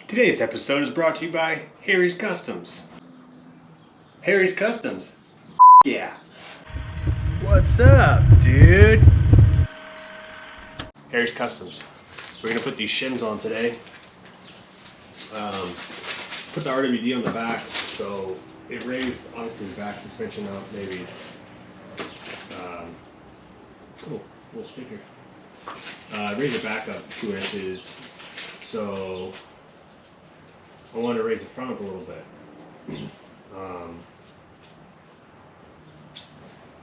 Today's episode is brought to you by Harry's Customs. Harry's Customs. Yeah. What's up, dude? Harry's Customs. We're going to put these shims on today. Put the RWD on the back, so it raised, obviously, the back suspension up, maybe. Cool, little sticker. Raise it back up 2 inches, so I want to raise the front up a little bit.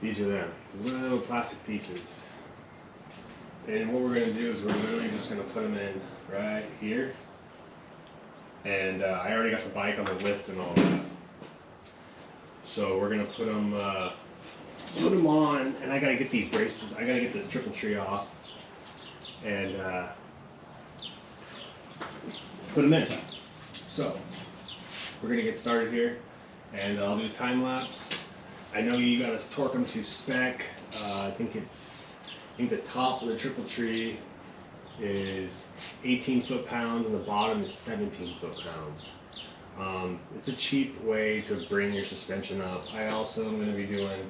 These are them, little plastic pieces. And what we're going to do is we're literally just going to put them in right here. And I already got the bike on the lift and all that. So we're going to put them on, and I got to get these braces, I got to get this triple tree off. And put them in. So we're going to get started here, and I'll do a time lapse. I know you got to torque them to spec. I think the top of the triple tree is 18 foot-pounds and the bottom is 17 foot-pounds. It's a cheap way to bring your suspension up. I also am going to be doing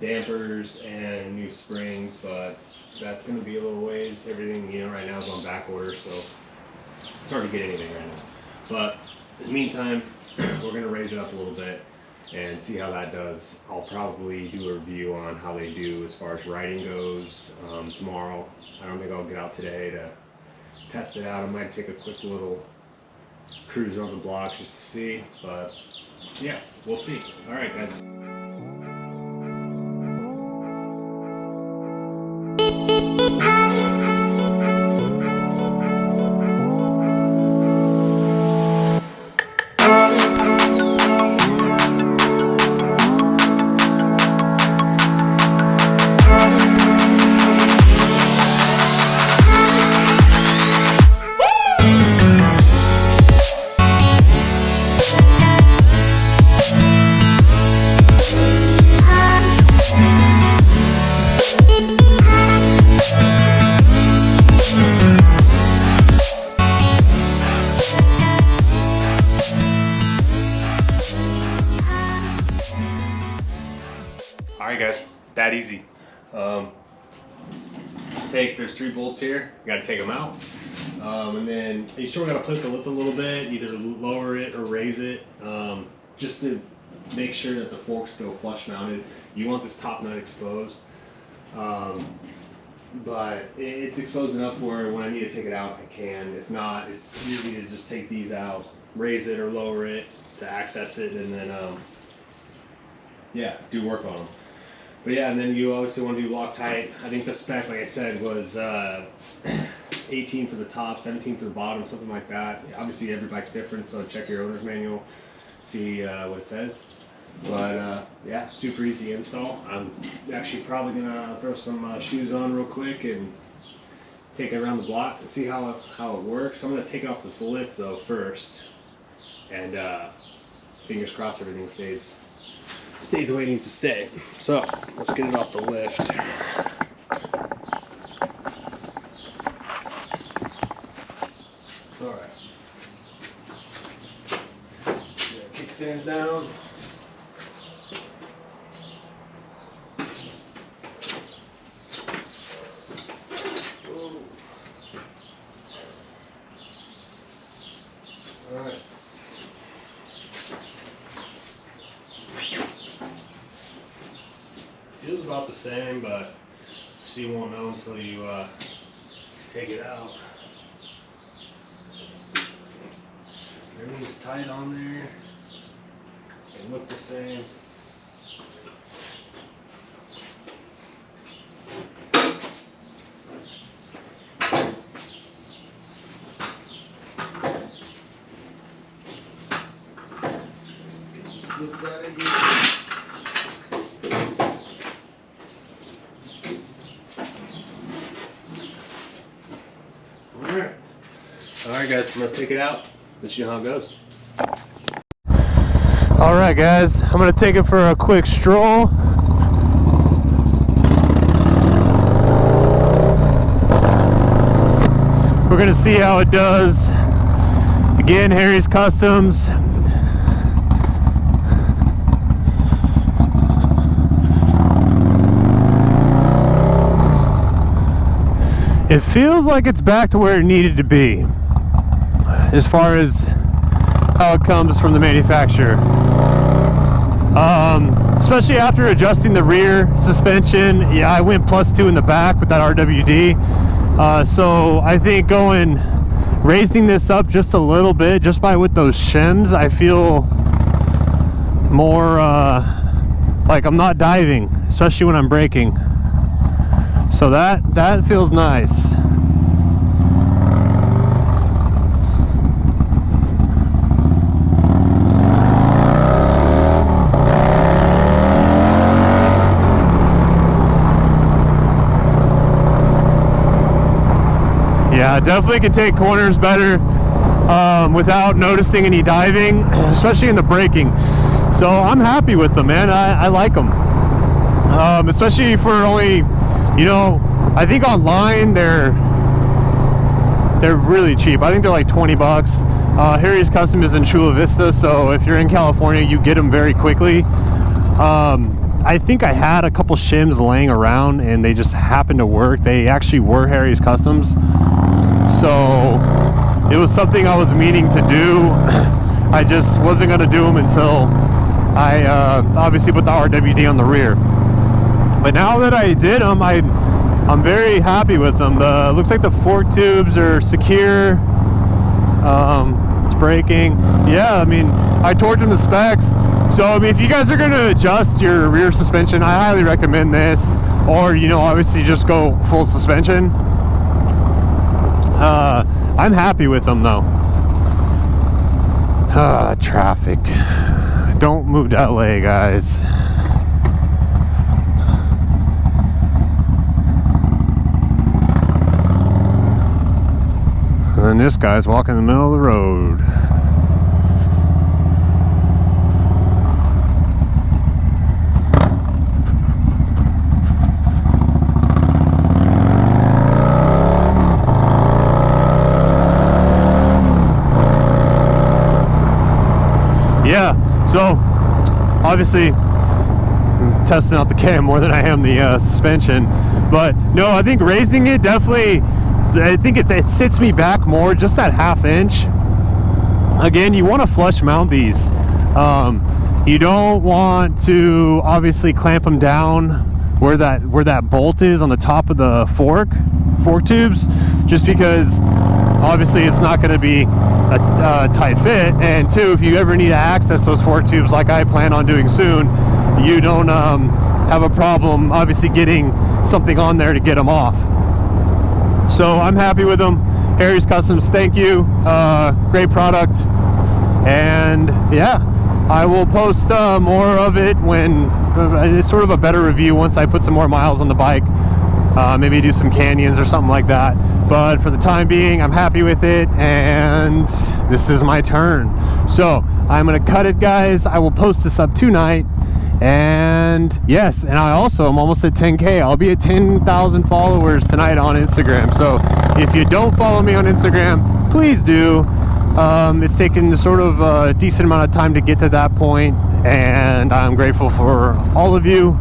dampers and new springs, but that's going to be a little ways. Everything, right now is on back order, so it's hard to get anything right now. But in the meantime, we're going to raise it up a little bit and see how that does. I'll probably do a review on how they do as far as riding goes tomorrow. I don't think I'll get out today to test it out. I might take a quick little cruise around the block just to see, but yeah, we'll see. All right, guys. Alright guys, that easy. There's 3 bolts here, you gotta take them out. And then you sure gotta put the lift a little bit, either lower it or raise it, just to make sure that the fork's still flush mounted. You want this top nut exposed, but it's exposed enough where when I need to take it out, I can. If not, it's easy to just take these out, raise it or lower it to access it, and then yeah, do work on them. But yeah, and then you obviously want to do Loctite. I think the spec, like I said, was 18 for the top, 17 for the bottom, something like that. Obviously every bike's different, so check your owner's manual, see what it says. But yeah, super easy install. I'm actually probably gonna throw some shoes on real quick and take it around the block and see how it works. I'm gonna take off this lift though first, and fingers crossed everything stays the way it needs to stay. So let's get it off the lift. All right. Kickstands down. All right. Feels about the same, but you won't know until you take it out. Everything's tight on there. They look the same. Get this lift out of here. Alright guys, I'm going to take it out, let you know how it goes. Alright guys, I'm going to take it for a quick stroll. We're going to see how it does. Again, Harry's Customs. It feels like it's back to where it needed to be as far as how it comes from the manufacturer. Especially after adjusting the rear suspension. Yeah, I went +2 in the back with that RWD. So I think raising this up just a little bit, just with those shims, I feel more like I'm not diving, especially when I'm braking. So that feels nice. Yeah, definitely can take corners better without noticing any diving, especially in the braking. So I'm happy with them, man. I like them, especially for only, you know, I think online they're really cheap. I think they're like 20 bucks. Harry's Custom is in Chula Vista, so if you're in California, you get them very quickly. I think I had a couple shims laying around and they just happened to work. They actually were Harry's Customs. So it was something I was meaning to do. I just wasn't going to do them until I obviously put the RWD on the rear. But now that I did them, I'm very happy with them. Looks like the fork tubes are secure. It's braking. Yeah, I mean, I torqued them to specs. So I mean, if you guys are going to adjust your rear suspension, I highly recommend this. Or, you know, obviously just go full suspension. I'm happy with them though. Traffic. Don't move to LA, guys. And this guy's walking in the middle of the road. Yeah, so obviously I'm testing out the cam more than I am the suspension, but no, I think raising it definitely, I think it sits me back more, just that ½ inch. Again, you want to flush mount these. You don't want to obviously clamp them down where that bolt is on the top of the fork tubes, just because obviously it's not going to be a tight fit. And two, if you ever need to access those fork tubes like I plan on doing soon, you don't have a problem obviously getting something on there to get them off. So I'm happy with them. Harry's Customs, thank you. Great product. And yeah, I will post more of it when it's sort of a better review once I put some more miles on the bike. Maybe do some canyons or something like that. But for the time being, I'm happy with it, and this is my turn. So I'm gonna cut it, guys. I will post this up tonight. And yes, and I also am almost at 10K. I'll be at 10,000 followers tonight on Instagram. So if you don't follow me on Instagram, please do. It's taken sort of a decent amount of time to get to that point, and I'm grateful for all of you.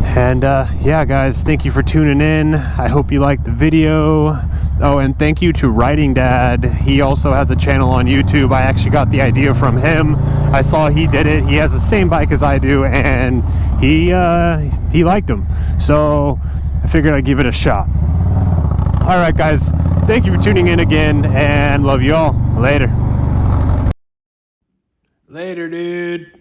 And yeah, guys, thank you for tuning in. I hope you liked the video. Oh, and thank you to Riding Dad. He also has a channel on YouTube. I actually got the idea from him. I saw he did it. He has the same bike as I do, and he liked them. So I figured I'd give it a shot. All right, guys, thank you for tuning in again, and love you all. Later. Later, dude.